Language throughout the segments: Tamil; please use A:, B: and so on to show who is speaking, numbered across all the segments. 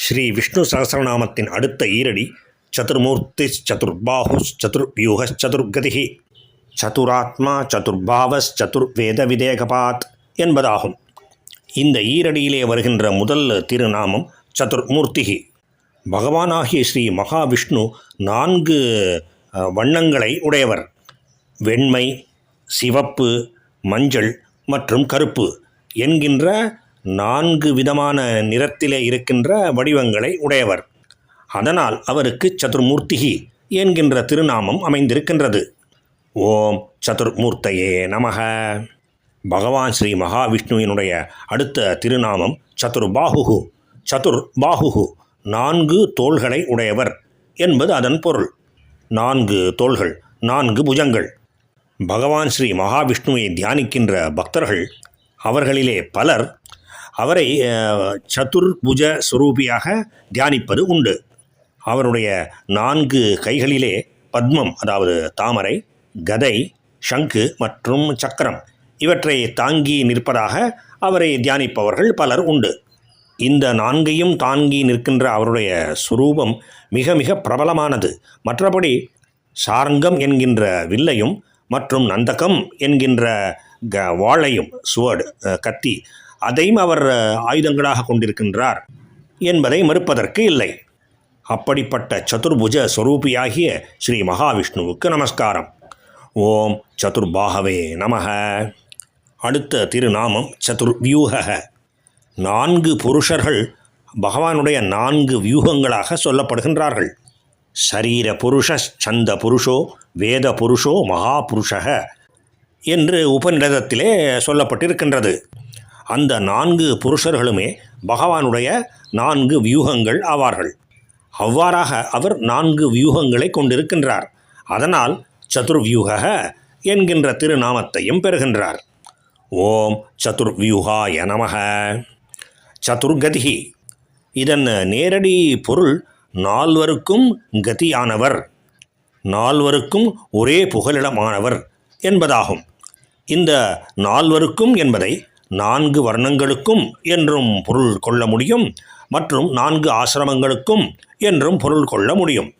A: ஸ்ரீ விஷ்ணு சகஸ்ரநாமத்தின் அடுத்த ஈரடி சதுர்மூர்த்திஸ் சதுர்பாஹுஸ் சதுர்வியூஹஸ் சதுர்கதிஹி சதுராத்மா சதுர்பாவஸ் சதுர்வேத விதேகபாத் என்பதாகும். இந்த ஈரடியிலே வருகின்ற முதல் திருநாமம் சதுர்மூர்த்திகி. பகவானாகிய ஸ்ரீ மகாவிஷ்ணு 4 வண்ணங்களை உடையவர். வெண்மை, சிவப்பு, மஞ்சள் மற்றும் கருப்பு என்கின்ற 4 விதமான நிறத்திலே இருக்கின்ற வடிவங்களை உடையவர். அதனால் அவருக்கு சதுர்மூர்த்திகி என்கின்ற திருநாமம் அமைந்திருக்கின்றது. ஓம் சதுர்மூர்த்தையே நமக. பகவான் ஸ்ரீ மகாவிஷ்ணுவினுடைய அடுத்த திருநாமம் சதுர்பாஹுகு. சதுர்பாஹுகு 4 தோள்களை உடையவர் என்பது அதன் பொருள். 4 தோள்கள், 4 புஜங்கள். பகவான் ஸ்ரீ மகாவிஷ்ணுவை தியானிக்கின்ற பக்தர்கள் அவர்களிலே பலர் அவரை சதுர்புஜ சுரூபியாக தியானிப்பது உண்டு. அவருடைய 4 கைகளிலே பத்மம், அதாவது தாமரை, கதை, சங்கு மற்றும் சக்கரம் இவற்றை தாங்கி நிற்பதாக அவரை தியானிப்பவர்கள் பலர் உண்டு. இந்த 4ஐயும் தாங்கி நிற்கின்ற அவருடைய சுரூபம் மிக மிக பிரபலமானது. மற்றபடி சார்ங்கம் என்கின்ற வில்லையும் மற்றும் நந்தகம் என்கின்ற வாளையும், சுவர்டு, கத்தி, அதையும் அவர் ஆயுதங்களாக கொண்டிருக்கின்றார் என்பதை மறுப்பதற்கு இல்லை. அப்படிப்பட்ட சதுர்புஜ ஸ்வரூபியாகிய ஸ்ரீ மகாவிஷ்ணுவுக்கு நமஸ்காரம். ஓம் சதுர்பாகவே நமக. அடுத்த திருநாமம் சதுர்வியூக. 4 புருஷர்கள் பகவானுடைய 4 வியூகங்களாக சொல்லப்படுகின்றார்கள். சரீர புருஷ சந்த புருஷோ வேத புருஷோ மகாபுருஷக என்று உபநிடதத்திலே சொல்லப்பட்டிருக்கின்றது. அந்த 4 புருஷர்களுமே பகவானுடைய 4 வியூகங்கள் ஆவார்கள். அவ்வாறாக அவர் 4 வியூகங்களை கொண்டிருக்கின்றார். அதனால் சதுர்வியூக என்கின்ற திருநாமத்தையும் பெறுகின்றார். ஓம் சதுர்வியூகாய நமக. சதுர்கதிஹி இதன் நேரடி பொருள் 4 கதியானவர், 4 ஒரே புகலிடமானவர் என்பதாகும். இந்த 4 என்பதை 4 வர்ணங்களுக்கும் என்றும் பொருள் கொள்ள முடியும், மற்றும் 4 ஆசிரமங்களுக்கும் என்றும் பொருள் கொள்ள முடியும்.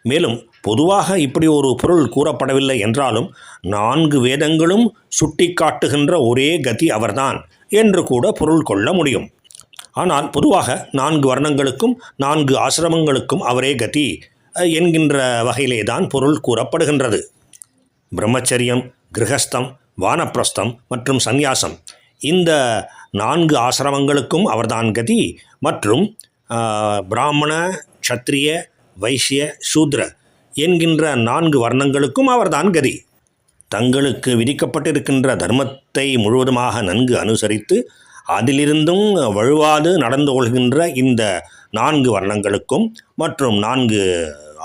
A: மேலும் பொதுவாக இப்படி ஒரு பொருள் கூறப்படவில்லை என்றாலும் 4 வேதங்களும் சுட்டி காட்டுகின்ற ஒரே கதி அவர்தான் என்று கூட பொருள் கொள்ள முடியும். ஆனால் பொதுவாக 4 வர்ணங்களுக்கும் 4 ஆசிரமங்களுக்கும் அவரே கதி என்கின்ற வகையிலே தான் பொருள் கூறப்படுகின்றது. பிரம்மச்சரியம், கிரகஸ்தம், வானப்பிரஸ்தம் மற்றும் சந்நியாசம் இந்த 4 ஆசிரமங்களுக்கும் அவர்தான் கதி, மற்றும் பிராமண, க்ஷத்ரிய, வைசிய, சூத்ர என்கின்ற 4 வர்ணங்களுக்கும் அவர்தான் கதி. தங்களுக்கு விதிக்கப்பட்டிருக்கின்ற தர்மத்தை முழுவதுமாக நன்கு அனுசரித்து அதிலிருந்தும் வழுவாது நடந்து கொள்கின்ற இந்த 4 வர்ணங்களுக்கும் மற்றும் 4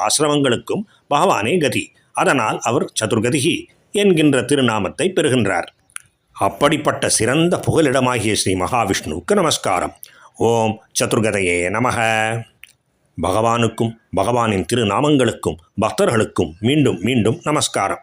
A: ஆசிரமங்களுக்கும் பகவானே கதி. அதனால் அவர் சதுர்கதிஹி என்கின்ற திருநாமத்தை பெறுகின்றார். அப்படிப்பட்ட சிறந்த புகலிடமாகிய ஸ்ரீ மகாவிஷ்ணுவுக்கு நமஸ்காரம். ஓம் சதுர்கதையே நமக. பகவானுக்கும் பகவானின் திருநாமங்களுக்கும் பக்தர்களுக்கும் மீண்டும் மீண்டும் நமஸ்காரம்.